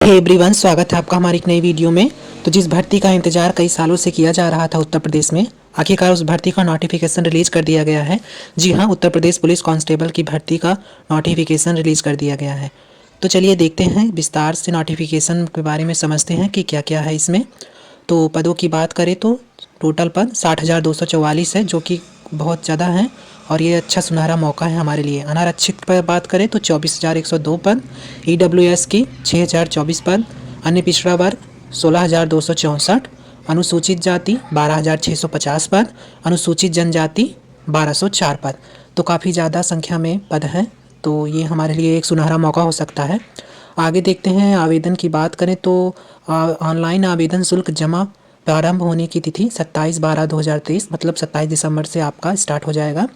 Hey everyone, स्वागत है आपका हमारी एक नई वीडियो में। तो जिस भर्ती का इंतजार कई सालों से किया जा रहा था उत्तर प्रदेश में, आखिरकार उस भर्ती का नोटिफिकेशन रिलीज कर दिया गया है। जी हाँ, उत्तर प्रदेश पुलिस कांस्टेबल की भर्ती का नोटिफिकेशन रिलीज कर दिया गया है। तो चलिए देखते हैं, विस्तार से नोटिफिकेशन के बारे में समझते हैं कि क्या क्या है इसमें। तो पदों की बात करें तो टोटल पद 60,244 है, जो कि बहुत ज़्यादा है और ये अच्छा सुनहरा मौका है हमारे लिए। अनारक्षित पर बात करें तो 24,102 पद, EWS की 6,024 पद, अन्य पिछड़ा वर्ग 16,264, अनुसूचित जाति 12,650 पद, अनुसूचित जनजाति 1,204 पद। तो काफ़ी ज़्यादा संख्या में पद हैं, तो ये हमारे लिए एक सुनहरा मौका हो सकता है। आगे देखते हैं, आवेदन की बात करें तो ऑनलाइन आवेदन शुल्क जमा प्रारंभ होने की तिथि 27/12/2023 मतलब 27 दिसंबर से आपका स्टार्ट हो जाएगा।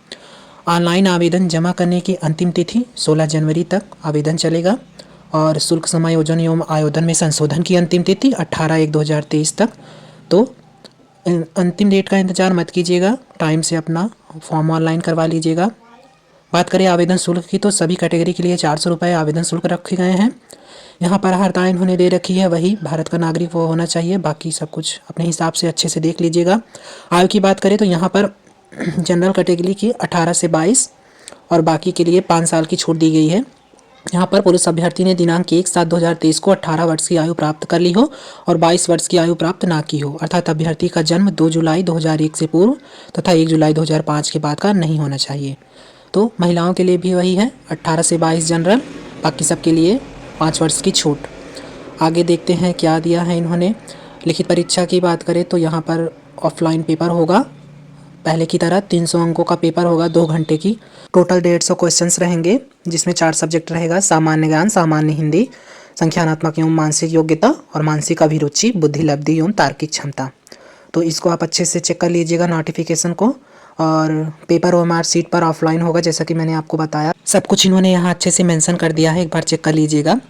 ऑनलाइन आवेदन जमा करने की अंतिम तिथि 16 जनवरी तक आवेदन चलेगा और शुल्क समायोजन एवं आयोजन में संशोधन की अंतिम तिथि 18/1/2023 तक। तो अंतिम डेट का इंतज़ार मत कीजिएगा, टाइम से अपना फॉर्म ऑनलाइन करवा लीजिएगा। बात करें आवेदन शुल्क की तो सभी कैटेगरी के लिए 400 रुपये आवेदन शुल्क रखे गए हैं। यहाँ पर अर्हता इन्होंने दे रखी है वही भारत का नागरिक वो होना चाहिए, बाकी सब कुछ अपने हिसाब से अच्छे से देख लीजिएगा। आयु की बात करें तो यहाँ पर जनरल कैटेगरी की 18 से 22 और बाकी के लिए 5 साल की छूट दी गई है। यहाँ पर पुरुष अभ्यर्थी ने दिनांक 1/7/2023 को 18 वर्ष की आयु प्राप्त कर ली हो और 22 वर्ष की आयु प्राप्त ना की हो, अर्थात अभ्यर्थी का जन्म 2 जुलाई 2001 से पूर्व तथा 1 जुलाई 2005 के बाद का नहीं होना चाहिए। तो महिलाओं के लिए भी वही है, 18 से 22 जनरल, बाकी सबके लिए 5 वर्ष की छूट। आगे देखते हैं क्या दिया है इन्होंने। लिखित परीक्षा की बात करें तो यहाँ पर ऑफलाइन पेपर होगा, पहले की तरह 300 अंकों का पेपर होगा 2 घंटे की। टोटल 150 क्वेश्चंस रहेंगे, जिसमें 4 सब्जेक्ट रहेगा, सामान्य ज्ञान, सामान्य हिंदी, संख्यानात्मक एवं मानसिक योग्यता और मानसिक अभिरुचि, बुद्धि लब्धि एवं तार्किक क्षमता। तो इसको आप अच्छे से चेक कर लीजिएगा नोटिफिकेशन को। और पेपर और मार्कशीट पर ऑफलाइन होगा, जैसा कि मैंने आपको बताया। सब कुछ इन्होंने यहाँ अच्छे से मेंशन कर दिया है, एक बार चेक कर लीजिएगा।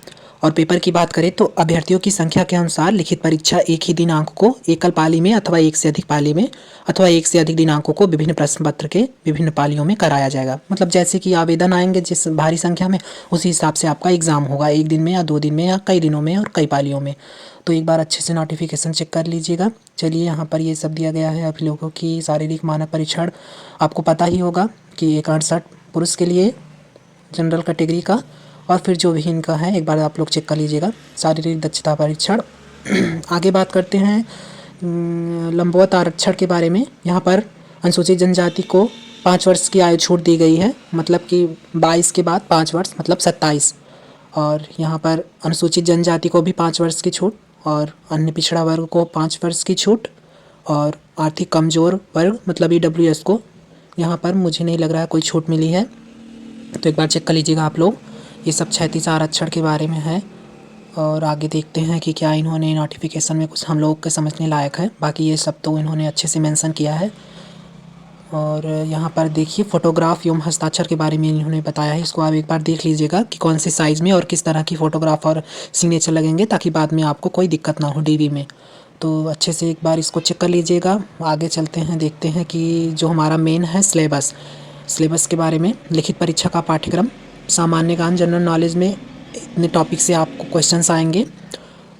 और पेपर की बात करें तो अभ्यर्थियों की संख्या के अनुसार लिखित परीक्षा एक ही दिनांक को एकल पाली में अथवा एक से अधिक पाली में अथवा एक से अधिक दिनांकों को विभिन्न प्रश्न पत्र के विभिन्न पालियों में कराया जाएगा। मतलब जैसे कि आवेदन आएंगे जिस भारी संख्या में, उसी हिसाब से आपका एग्ज़ाम होगा, एक दिन में या 2 दिन में या कई दिनों में और कई पालियों में। तो एक बार अच्छे से नोटिफिकेशन चेक कर लीजिएगा। चलिए, यहाँ पर ये सब दिया गया है। आप लोगों की शारीरिक मानक परीक्षण आपको पता ही होगा कि 168 पुरुष के लिए जनरल कैटेगरी का, और फिर जो भी इनका है एक बार आप लोग चेक कर लीजिएगा, शारीरिक दक्षता परीक्षण। आगे बात करते हैं लंबवत आरक्षण के बारे में। यहाँ पर अनुसूचित जनजाति को 5 वर्ष की आयु छूट दी गई है, मतलब कि 22 के बाद 5 वर्ष मतलब 27। और यहाँ पर अनुसूचित जनजाति को भी 5 वर्ष की छूट और अन्य पिछड़ा वर्ग को 5 वर्ष की छूट और आर्थिक कमज़ोर वर्ग मतलब EWS को यहाँ पर मुझे नहीं लग रहा है कोई छूट मिली है, तो एक बार चेक कर लीजिएगा आप लोग। ये सब 36 आरक्षण के बारे में है। और आगे देखते हैं कि क्या इन्होंने नोटिफिकेशन में कुछ हम लोग के समझने लायक है। बाकी ये सब तो इन्होंने अच्छे से मेंशन किया है। और यहाँ पर देखिए फोटोग्राफ एवं हस्ताक्षर के बारे में इन्होंने बताया है, इसको आप एक बार देख लीजिएगा कि कौन से साइज़ में और किस तरह की फ़ोटोग्राफ और सिग्नेचर लगेंगे, ताकि बाद में आपको कोई दिक्कत ना हो DV में। तो अच्छे से एक बार इसको चेक कर लीजिएगा। आगे चलते हैं, देखते हैं कि जो हमारा मेन है सिलेबस के बारे में। लिखित परीक्षा का पाठ्यक्रम सामान्य ज्ञान जनरल नॉलेज में इतने टॉपिक से आपको क्वेश्चंस आएंगे,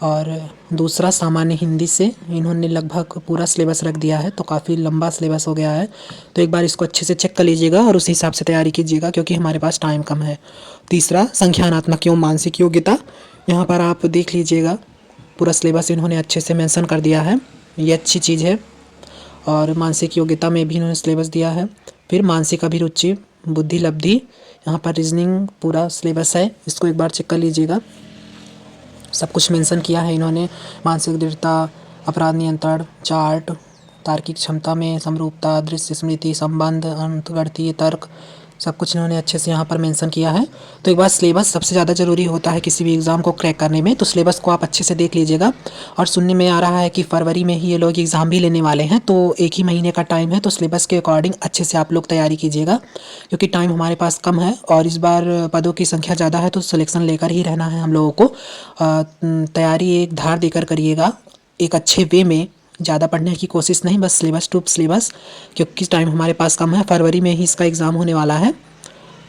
और दूसरा सामान्य हिंदी से इन्होंने लगभग पूरा सिलेबस रख दिया है, तो काफ़ी लंबा सिलेबस हो गया है। तो एक बार इसको अच्छे से चेक कर लीजिएगा और उस हिसाब से तैयारी कीजिएगा, क्योंकि हमारे पास टाइम कम है। तीसरा संख्यानात्मक एवं मानसिक योग्यता, यहाँ पर आप देख लीजिएगा पूरा सिलेबस इन्होंने अच्छे से मेंशन कर दिया है, ये अच्छी चीज़ है। और मानसिक योग्यता में भी इन्होंने सिलेबस दिया है। फिर मानसिक अभिरुचि, बुद्धि लब्धि, यहाँ पर रीजनिंग पूरा सिलेबस है, इसको एक बार चेक कर लीजिएगा। सब कुछ मेंशन किया है इन्होंने, मानसिक दृढ़ता, अपराध नियंत्रण, चार्ट, तार्किक क्षमता में समरूपता, दृश्य स्मृति, संबंध, अंतर्गणितीय तर्क, सब कुछ इन्होंने अच्छे से यहाँ पर मेंशन किया है। तो एक बार सिलेबस सबसे ज़्यादा ज़रूरी होता है किसी भी एग्ज़ाम को क्रैक करने में, तो सिलेबस को आप अच्छे से देख लीजिएगा। और सुनने में आ रहा है कि फरवरी में ही ये लोग एग्ज़ाम भी लेने वाले हैं, तो एक ही महीने का टाइम है, तो सिलेबस के अकॉर्डिंग अच्छे से आप लोग तैयारी कीजिएगा, क्योंकि टाइम हमारे पास कम है और इस बार पदों की संख्या ज़्यादा है, तो सिलेक्शन लेकर ही रहना है हम लोगों को। तैयारी एक धार देकर करिएगा, एक अच्छे वे में, ज़्यादा पढ़ने की कोशिश नहीं, बस सिलेबस टू सिलेबस, क्योंकि टाइम हमारे पास कम है। फरवरी में ही इसका एग्ज़ाम होने वाला है।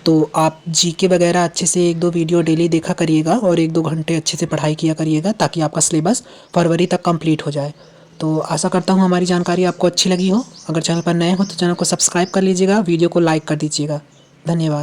तो आप जीके वगैरह अच्छे से 1-2 वीडियो डेली देखा करिएगा और 1-2 घंटे अच्छे से पढ़ाई किया करिएगा ताकि आपका सिलेबस फरवरी तक कंप्लीट हो जाए। तो आशा करता हूँ हमारी जानकारी आपको अच्छी लगी हो। अगर चैनल पर नए हो तो चैनल को सब्सक्राइब कर लीजिएगा, वीडियो को लाइक कर दीजिएगा। धन्यवाद।